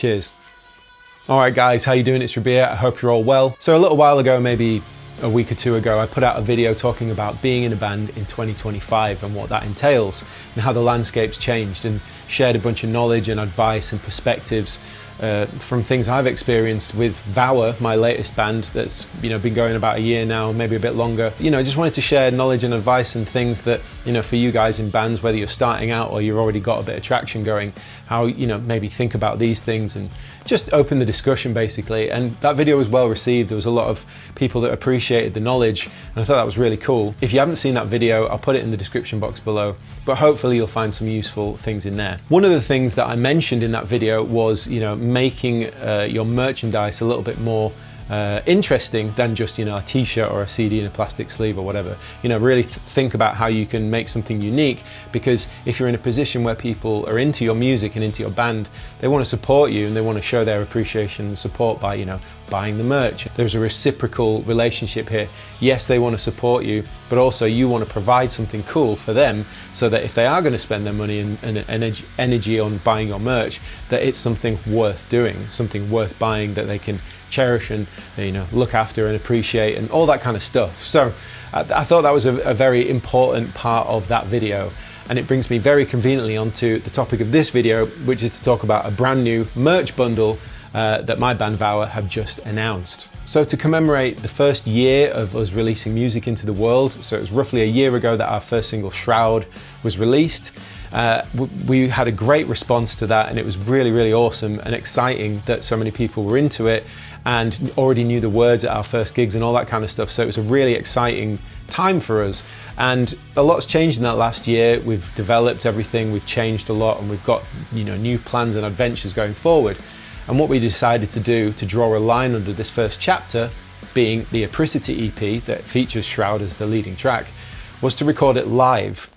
Cheers. All right guys, how you doing? It's Rabea. I hope you're all well. So a little while ago, maybe a week or two ago, I put out a video talking about being in a band in 2025 and what that entails and how the landscape's changed, and shared a bunch of knowledge and advice and perspectives from things I've experienced with Vower, my latest band that's been going about a year now, maybe a bit longer. I just wanted to share knowledge and advice and things that for you guys in bands, whether you're starting out or you've already got a bit of traction going, how maybe think about these things and just open the discussion basically. And that video was well received. There was a lot of people that appreciated the knowledge, and I thought that was really cool. If you haven't seen that video, I'll put it in the description box below, but hopefully you'll find some useful things in there. One of the things that I mentioned in that video was making your merchandise a little bit more interesting than just a t-shirt or a CD in a plastic sleeve or whatever. Really think about how you can make something unique, because if you're in a position where people are into your music and into your band, they want to support you and they want to show their appreciation and support by buying the merch. There's a reciprocal relationship here. Yes, they want to support you, but also you want to provide something cool for them, so that if they are going to spend their money and energy on buying your merch, that it's something worth doing, something worth buying that they can cherish and look after and appreciate and all that kind of stuff. So I thought that was a very important part of that video, and it brings me very conveniently onto the topic of this video, which is to talk about a brand new merch bundle that my band Vower have just announced. So to commemorate the first year of us releasing music into the world, so it was roughly a year ago that our first single Shroud was released, we had a great response to that, and it was really, really awesome and exciting that so many people were into it and already knew the words at our first gigs and all that kind of stuff. So it was a really exciting time for us, and a lot's changed in that last year. We've developed everything, we've changed a lot, and we've got new plans and adventures going forward. And what we decided to do to draw a line under this first chapter, being the Apricity EP that features Shroud as the leading track, was to record it live.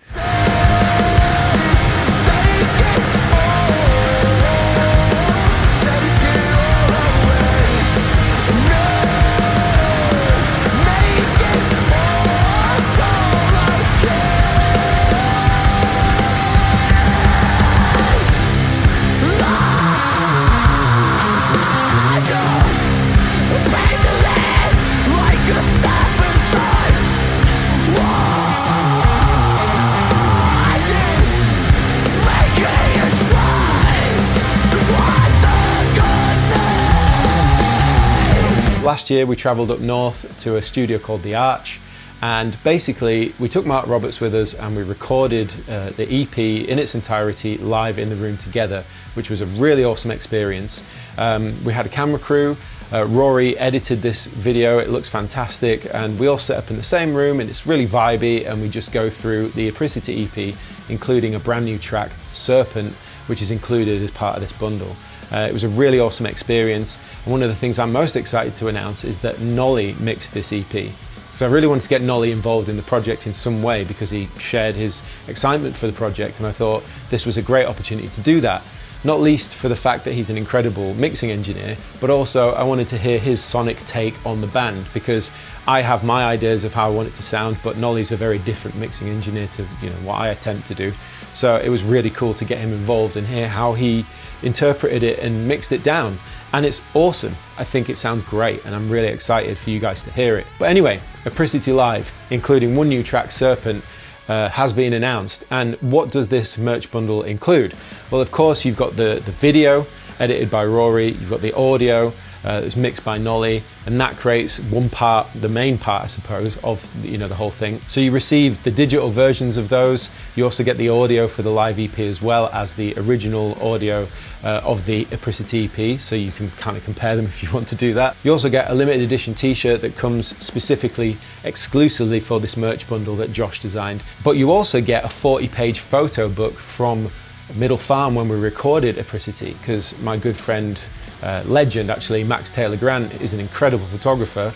Last year we travelled up north to a studio called The Arch, and basically we took Mark Roberts with us and we recorded the EP in its entirety live in the room together, which was a really awesome experience. We had a camera crew. Rory edited this video, it looks fantastic, and we all set up in the same room and it's really vibey, and we just go through the Apricity EP, including a brand new track, Serpent, which is included as part of this bundle. It was a really awesome experience, and one of the things I'm most excited to announce is that Nolly mixed this EP. So I really wanted to get Nolly involved in the project in some way, because he shared his excitement for the project, and I thought this was a great opportunity to do that. Not least for the fact that he's an incredible mixing engineer, but also I wanted to hear his sonic take on the band, because I have my ideas of how I want it to sound, but Nolly's a very different mixing engineer to what I attempt to do. So it was really cool to get him involved and hear how he interpreted it and mixed it down. And it's awesome. I think it sounds great, and I'm really excited for you guys to hear it. But anyway, Apricity Live, including one new track, Serpent, has been announced. And what does this merch bundle include? Well, of course, you've got the video edited by Rory, you've got the audio that's mixed by Nolly, and that creates one part, the main part, I suppose, of the whole thing. So you receive the digital versions of those. You also get the audio for the live EP, as well as the original audio of the Apricity EP, so you can kind of compare them if you want to do that. You also get a limited edition t-shirt that comes specifically, exclusively for this merch bundle that Josh designed. But you also get a 40-page photo book from Middle Farm when we recorded Apricity, because my good friend, legend actually, Max Taylor Grant, is an incredible photographer.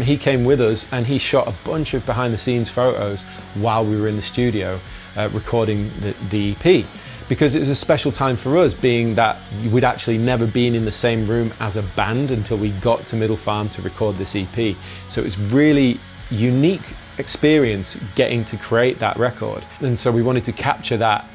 He came with us and he shot a bunch of behind the scenes photos while we were in the studio recording the EP, because it was a special time for us, being that we'd actually never been in the same room as a band until we got to Middle Farm to record this EP. So it was really unique experience getting to create that record, and so we wanted to capture that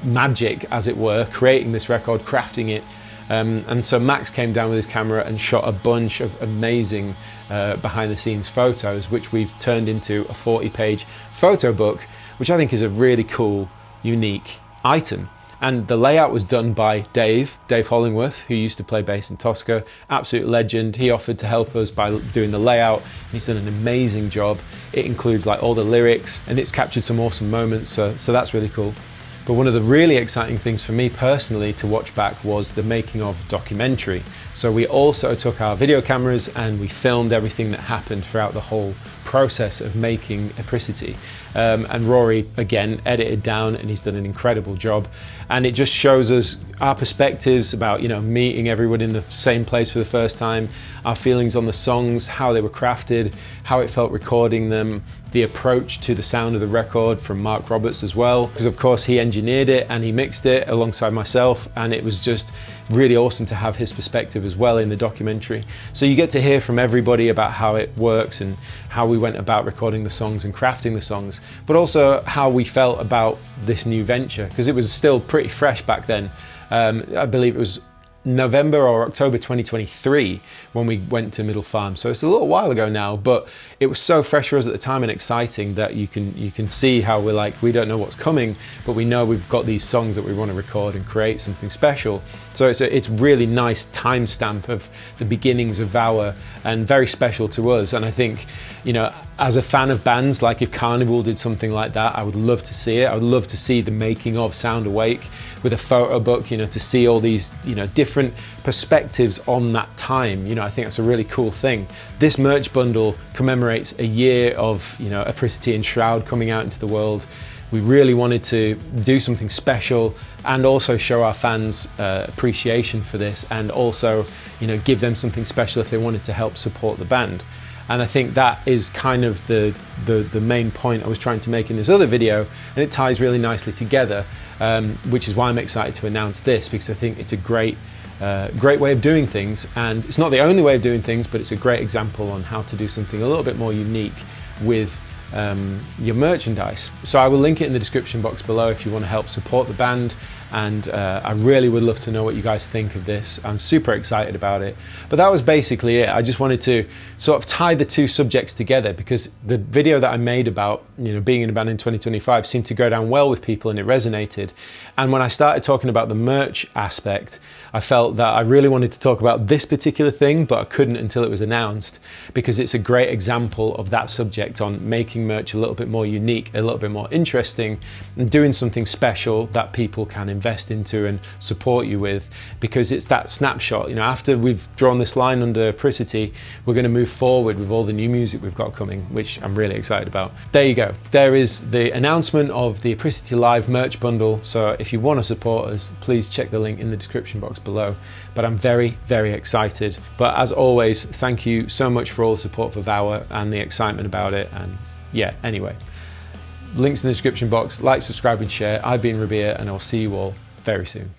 magic, as it were, creating this record, crafting it, And so Max came down with his camera and shot a bunch of amazing behind the scenes photos, which we've turned into a 40-page photo book, which I think is a really cool, unique item. And the layout was done by Dave Hollingworth, who used to play bass in Tosca, absolute legend. He offered to help us by doing the layout. He's done an amazing job. It includes like all the lyrics, and it's captured some awesome moments, so that's really cool. But one of the really exciting things for me personally to watch back was the making of documentary. So we also took our video cameras and we filmed everything that happened throughout the whole process of making Apricity. And Rory, again, edited down, and he's done an incredible job. And it just shows us our perspectives about, you know, meeting everyone in the same place for the first time, our feelings on the songs, how they were crafted, how it felt recording them, the approach to the sound of the record from Mark Roberts as well, because of course he engineered it and he mixed it alongside myself, and it was just really awesome to have his perspective as well in the documentary. So you get to hear from everybody about how it works and how we went about recording the songs and crafting the songs, but also how we felt about this new venture, because it was still pretty fresh back then. I believe it was November or October 2023 when we went to Middle Farm, so it's a little while ago now, but it was so fresh for us at the time and exciting that you can see how we're like, we don't know what's coming, but we know we've got these songs that we want to record and create something special. So it's really nice timestamp of the beginnings of Vower, and very special to us. And I think, you know, as a fan of bands, like if Carnival did something like that, I would love to see it. I would love to see the making of Sound Awake with a photo book, you know, to see all these, you know, different perspectives on that time. You know, I think that's a really cool thing. This merch bundle commemorates a year of, you know, Apricity and Shroud coming out into the world. We really wanted to do something special and also show our fans appreciation for this, and also, you know, give them something special if they wanted to help support the band. And I think that is kind of the main point I was trying to make in this other video, and it ties really nicely together, which is why I'm excited to announce this, because I think it's a great way of doing things, and it's not the only way of doing things, but it's a great example on how to do something a little bit more unique with your merchandise. So I will link it in the description box below if you want to help support the band, and I really would love to know what you guys think of this. I'm super excited about it. But that was basically it. I just wanted to sort of tie the two subjects together, because the video that I made about, you know, being in a band in 2025 seemed to go down well with people and it resonated. And when I started talking about the merch aspect, I felt that I really wanted to talk about this particular thing, but I couldn't until it was announced, because it's a great example of that subject on making merch a little bit more unique, a little bit more interesting, and doing something special that people can invest into and support you with, because it's that snapshot. You know, after we've drawn this line under Apricity, we're going to move forward with all the new music we've got coming, which I'm really excited about. There you go. There is the announcement of the Apricity Live merch bundle. So if you want to support us, please check the link in the description box below. But I'm very, very excited. But as always, thank you so much for all the support for Vower and the excitement about it. And yeah, anyway, links in the description box. Like, subscribe and share. I've been Rabea, and I'll see you all very soon.